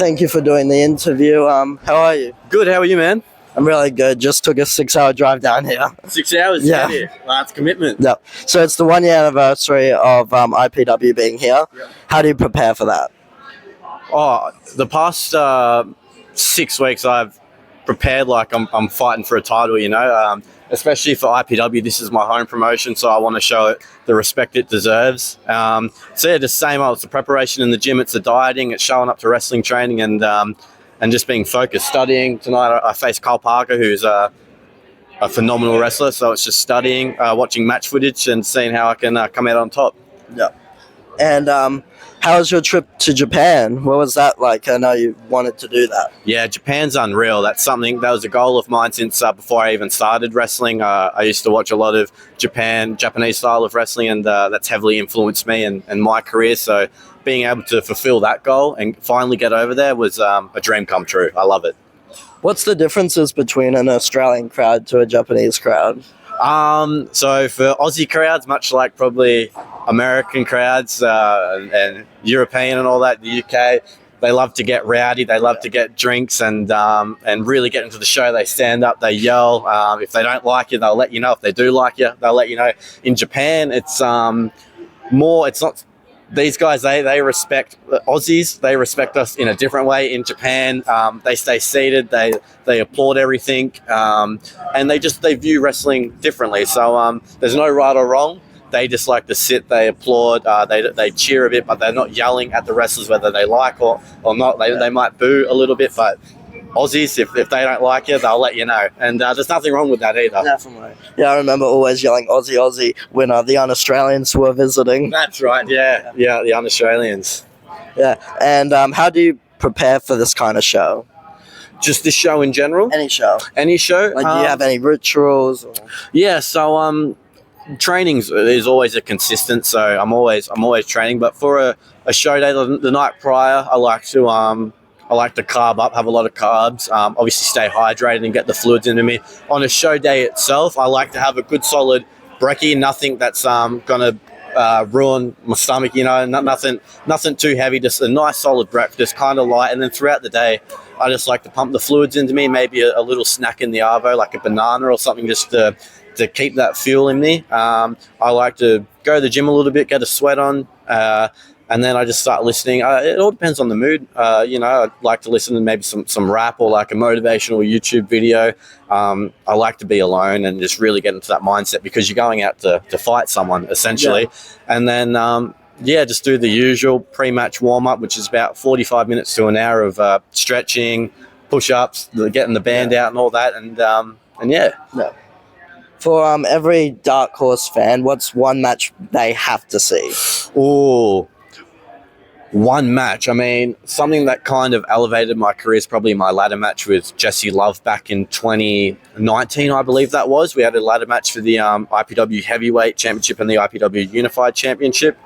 Thank you for doing the interview. How are you? Good, how are you, man? I'm really good. Just took a 6-hour drive down here. 6 hours? Yeah. Here. Well, that's commitment. Yep. So it's the 1-year anniversary of IPW being here. Yep. How do you prepare for that? Oh, the past 6 weeks I've prepared like I'm fighting for a title, especially for IPW. This is my home promotion, so I want to show it the respect it deserves. So yeah, just same old. It's the preparation in the gym, it's the dieting, it's showing up to wrestling training, and just being focused. Studying tonight, I face Kyle Parker, who's a phenomenal wrestler. So it's just studying, watching match footage, and seeing how I can come out on top. Yeah. And how was your trip to Japan? What was that like? I know you wanted to do that. Yeah, Japan's unreal. That was a goal of mine since before I even started wrestling. I used to watch a lot of Japanese style of wrestling, and that's heavily influenced me and my career. So being able to fulfill that goal and finally get over there was a dream come true. I love it. What's the differences between an Australian crowd to a Japanese crowd? So for Aussie crowds, much like probably American crowds and European and all that, the UK, they love to get rowdy. They love to get drinks and really get into the show. They stand up, they yell. If they don't like you, they'll let you know. If they do like you, they'll let you know. In Japan, it's more. It's not. These guys, they respect Aussies. They respect us in a different way. In Japan, they stay seated. They applaud everything, and they view wrestling differently. So there's no right or wrong. They just like to sit. They applaud. They cheer a bit, but they're not yelling at the wrestlers whether they like or not. They might boo a little bit, but Aussies, if they don't like you, they'll let you know. And there's nothing wrong with that either. Definitely. Yeah, I remember always yelling Aussie, Aussie when the un-Australians were visiting. That's right, yeah, the un-Australians. Yeah, and how do you prepare for this kind of show? Just this show in general? Any show. Any show? Like, do you have any rituals? Or? Yeah, so training is always a consistent, so I'm always training. But for a show day, the night prior, I like to carb up, have a lot of carbs, obviously stay hydrated and get the fluids into me. On a show day itself, I like to have a good solid brekkie, nothing that's going to ruin my stomach, nothing too heavy, just a nice solid breakfast, kind of light. And then throughout the day, I just like to pump the fluids into me, maybe a little snack in the arvo, like a banana or something, just to keep that fuel in me. I like to go to the gym a little bit, get a sweat on, and then I just start listening. It all depends on the mood. I'd like to listen to maybe some rap or like a motivational YouTube video. I like to be alone and just really get into that mindset because you're going out to fight someone, essentially. Yeah. And then, just do the usual pre-match warm-up, which is about 45 minutes to an hour of stretching, push-ups, getting the band out and all that. And yeah. For every Dark Horse fan, what's one match they have to see? Oh, one match. I mean, something that kind of elevated my career is probably my ladder match with Jesse Love back in 2019, I believe that was. We had a ladder match for the IPW Heavyweight Championship and the IPW Unified Championship.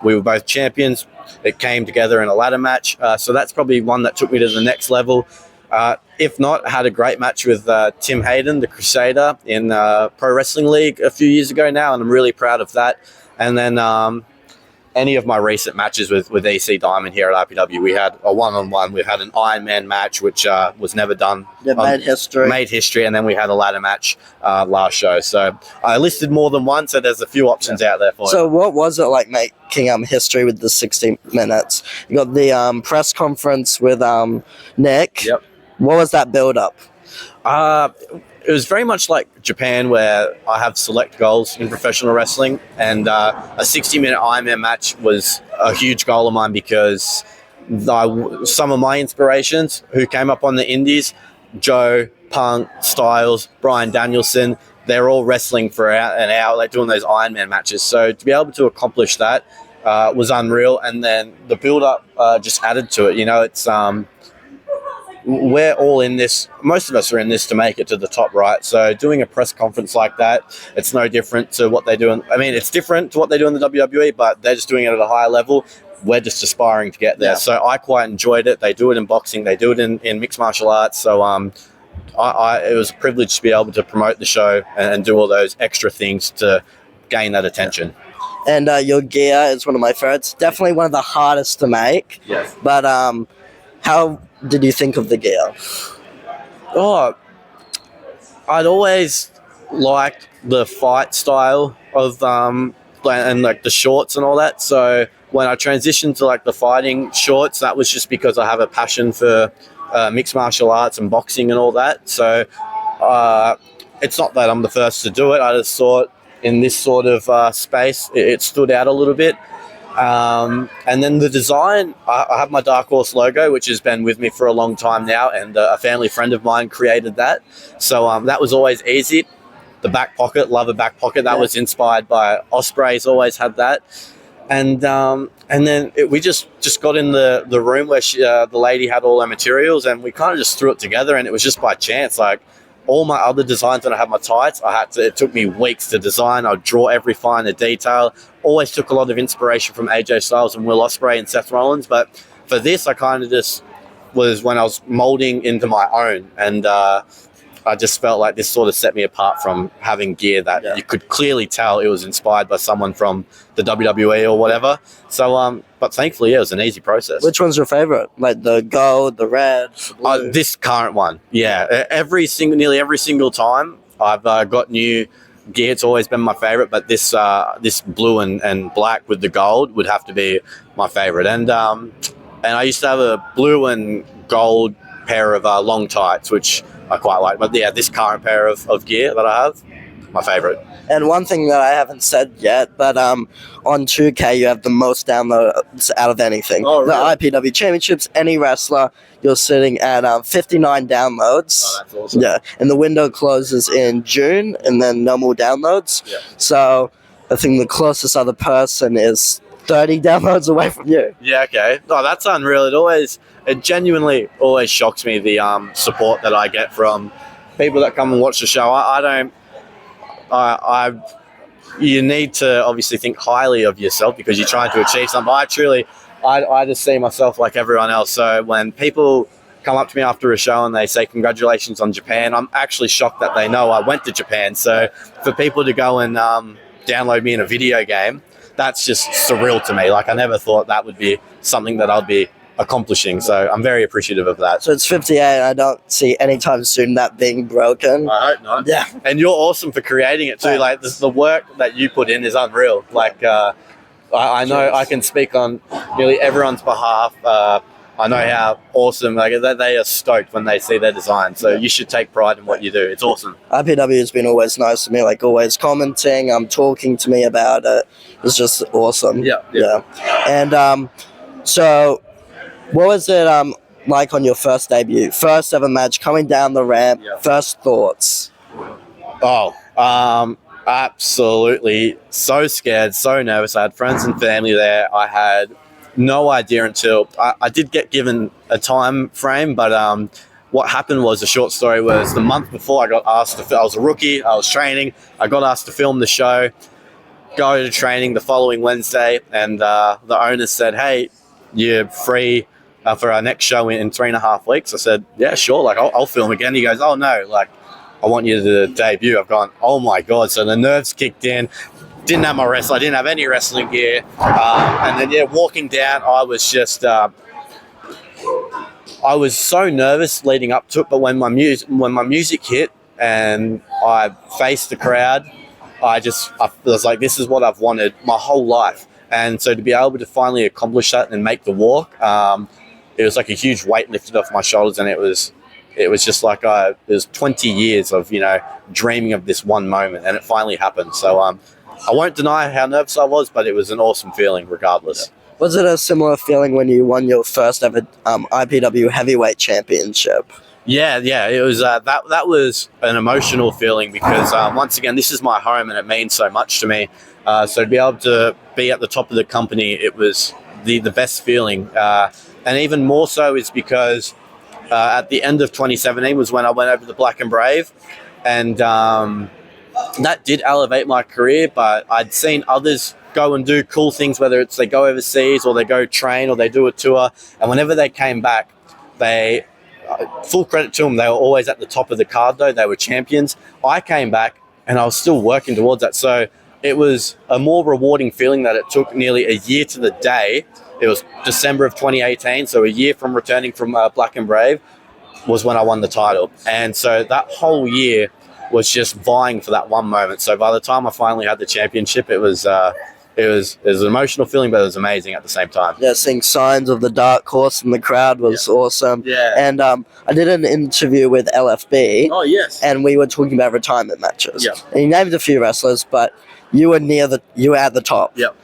We were both champions. It came together in a ladder match. So that's probably one that took me to the next level. If not, I had a great match with Tim Hayden, the Crusader, in Pro Wrestling League a few years ago now, and I'm really proud of that. And then any of my recent matches with EC Diamond here at IPW, we had a one-on-one. We've had an Ironman match, which was never done. Made history. Made history, and then we had a ladder match last show. So I listed more than one, so there's a few options out there for you. So what was it like making history with the 60 minutes? You got the press conference with Nick. Yep. What was that build-up? It was very much like Japan, where I have select goals in professional wrestling, and a 60-minute Ironman match was a huge goal of mine because some of my inspirations who came up on the indies, Joe, Punk, Styles, Bryan Danielson, they're all wrestling for an hour, like doing those Ironman matches. So to be able to accomplish that was unreal, and then the build-up just added to it. It's we're all in this, most of us are in this to make it to the top, right? So doing a press conference like that, it's no different to what they do. It's different to what they do in the WWE, but they're just doing it at a higher level. We're just aspiring to get there. Yeah. So I quite enjoyed it. They do it in boxing. They do it in mixed martial arts. So it was a privilege to be able to promote the show and do all those extra things to gain that attention. And your gear is one of my favorites. Definitely one of the hardest to make. Yes. But How did you think of the gear? Oh, I'd always liked the fight style of and like the shorts and all that. So when I transitioned to like the fighting shorts, that was just because I have a passion for mixed martial arts and boxing and all that. So it's not that I'm the first to do it. I just thought in this sort of space, it stood out a little bit. And then the design, I have my Dark Horse logo, which has been with me for a long time now, and a family friend of mine created that. So that was always easy. The back pocket, love a back pocket. That was inspired by Osprey's, always had that. And then we just got in the room where the lady had all her materials, and we kind of just threw it together, and it was just by chance. Like all my other designs when I had my tights, it took me weeks to design. I'd draw every finer detail. Always took a lot of inspiration from AJ Styles and Will Ospreay and Seth Rollins. But for this, I kind of just was when I was molding into my own. And I just felt like this sort of set me apart from having gear that you could clearly tell it was inspired by someone from the WWE or whatever. So, but thankfully, it was an easy process. Which one's your favorite? Like the gold, the red, the blue? This current one, yeah. Nearly every single time I've got new gear, it's always been my favorite. But this blue and black with the gold would have to be my favorite. And I used to have a blue and gold pair of long tights, which I quite like. But yeah, this current pair of gear that I have, my favorite. And one thing that I haven't said yet, but on 2K you have the most downloads out of anything. Oh, really? The IPW Championships, any wrestler, you're sitting at 59 downloads. Oh, that's awesome. Yeah, and the window closes in June, and then no more downloads. Yeah. So I think the closest other person is 30 downloads away from you. Yeah, okay. Oh, that's unreal. It genuinely always shocks me, the support that I get from people that come and watch the show. You need to obviously think highly of yourself because you're trying to achieve something. I just see myself like everyone else. So when people come up to me after a show and they say congratulations on Japan, I'm actually shocked that they know I went to Japan. So for people to go and download me in a video game, that's just surreal to me. Like I never thought that would be something that I'd be accomplishing. So I'm very appreciative of that. So it's 58. I don't see anytime soon that being broken. I hope not. Yeah. And you're awesome for creating it too. Yeah. Like the work that you put in is unreal. Like I know I can speak on nearly everyone's behalf. I know how awesome, like they are stoked when they see their design. So you should take pride in what you do. It's awesome. IPW has been always nice to me, like always commenting, talking to me about it. It's just awesome. Yeah. And so what was it like on your first debut? First ever match, coming down the ramp, first thoughts? Oh, absolutely so scared, so nervous. I had friends and family there. I had no idea until I did get given a time frame, but what happened was, the short story was, the month before I got asked to, I was a rookie, I was training, I got asked to film the show, go to training the following Wednesday, and the owner said, hey, you're free for our next show in 3.5 weeks. I said, yeah, sure, like I'll film again. He goes, oh no, like I want you to debut. I've gone, oh my God. So the nerves kicked in. Didn't have my wrestling. I didn't have any wrestling gear. And then, walking down, I was just, I was so nervous leading up to it. But when my music hit and I faced the crowd, I was like, this is what I've wanted my whole life. And so to be able to finally accomplish that and make the walk, it was like a huge weight lifted off my shoulders. And it was just like it was 20 years of, dreaming of this one moment, and it finally happened. So I won't deny how nervous I was, but it was an awesome feeling regardless. Was it a similar feeling when you won your first ever IPW heavyweight championship? Yeah, it was that was an emotional feeling because once again, this is my home and it means so much to me. So to be able to be at the top of the company, it was the best feeling, and even more so is because at the end of 2017 was when I went over to Black and Brave, and that did elevate my career. But I'd seen others go and do cool things, whether it's they go overseas or they go train or they do a tour, and whenever they came back, they full credit to them, they were always at the top of the card though. They were champions. I came back and I was still working towards that. So it was a more rewarding feeling that it took nearly a year to the day it was December of 2018, so a year from returning from Black and Brave was when I won the title. And so that whole year was just vying for that one moment. So by the time I finally had the championship, it was an emotional feeling, but it was amazing at the same time. Yeah, seeing signs of the dark horse in the crowd was awesome. Yeah. And I did an interview with LFB. Oh, yes. And we were talking about retirement matches. Yeah. And he named a few wrestlers, but you were at the top. Yep.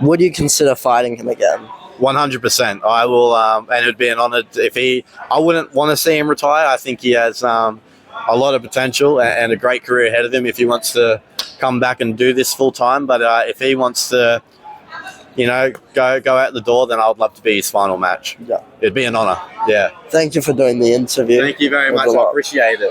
Would you consider fighting him again? 100%. I will, and it would be an honor I wouldn't want to see him retire. I think he has a lot of potential and a great career ahead of him if he wants to come back and do this full time. But if he wants to, go out the door, then I would love to be his final match. Yeah. It'd be an honor. Yeah. Thank you for doing the interview. Thank you very It was much. a I lot. appreciate it.